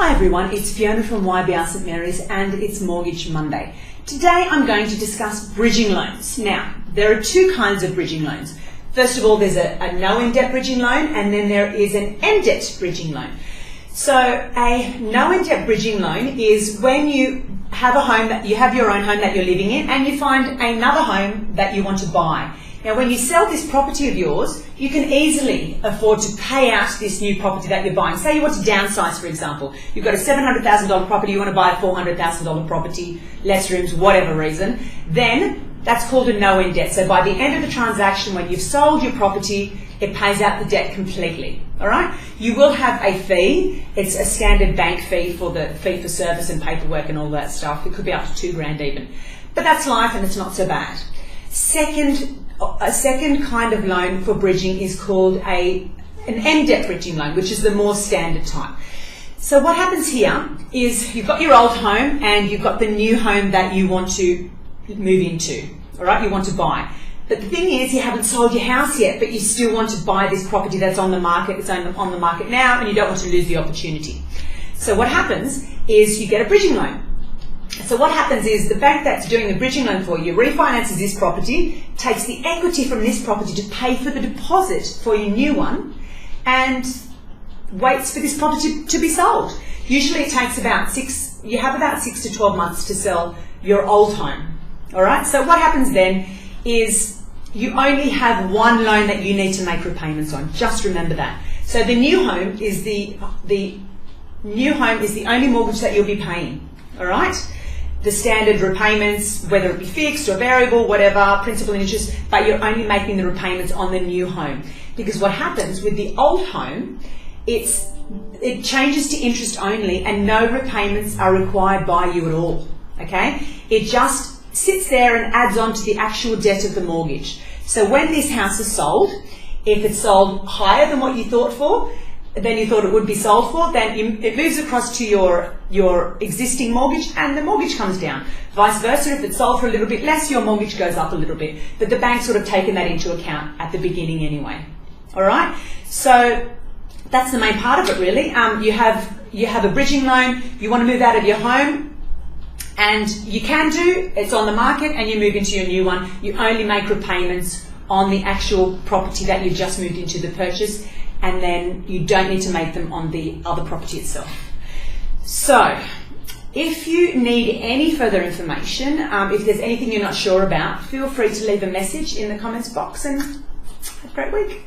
Hi everyone, it's Fiona from YBR St Mary's and it's Mortgage Monday. Today I'm going to discuss bridging loans. Now, there are two kinds of bridging loans. First of all, there's a no-in-debt bridging loan and then there is an in-debt bridging loan. So a no-in-debt bridging loan is when you have a home, that you have your own home that you're living in and you find another home that you want to buy. Now, when you sell this property of yours, you can easily afford to pay out this new property that you're buying. Say you want to downsize, for example. You've got a $700,000 property, you want to buy a $400,000 property, less rooms, whatever reason, then that's called a no-in-debt. So by the end of the transaction, when you've sold your property, it pays out the debt completely, all right? You will have a fee. It's a standard bank fee for the fee for service and paperwork and all that stuff. It could be up to $2,000 even. But that's life and it's not so bad. A second kind of loan for bridging is called an in-debt bridging loan, which is the more standard type. So what happens here is you've got your old home and you've got the new home that you want to move into, all right? You want to buy. But the thing is, you haven't sold your house yet, but you still want to buy this property that's on the market. It's on the market now and you don't want to lose the opportunity. So what happens is you get a bridging loan. So what happens is the bank that's doing the bridging loan for you refinances this property, takes the equity from this property to pay for the deposit for your new one, and waits for this property to be sold. Usually it takes about 6 to 12 months to sell your old home. All right. So what happens then is you only have one loan that you need to make repayments on. Just remember that. So the new home is the only mortgage that you'll be paying. All right. The standard repayments, whether it be fixed or variable, whatever, principal and interest, but you're only making the repayments on the new home. Because what happens with the old home, it changes to interest only and no repayments are required by you at all, okay? It just sits there and adds on to the actual debt of the mortgage. So when this house is sold, if it's sold higher than what you thought it would be sold for, then it moves across to your existing mortgage and the mortgage comes down. Vice versa, if it's sold for a little bit less, your mortgage goes up a little bit. But the bank's sort of taken that into account at the beginning anyway. All right? So that's the main part of it really. You have a bridging loan, you want to move out of your home, and you can do, it's on the market and you move into your new one. You only make repayments on the actual property that you've just moved into the purchase, and then you don't need to make them on the other property itself. So, if you need any further information, if there's anything you're not sure about, feel free to leave a message in the comments box and have a great week.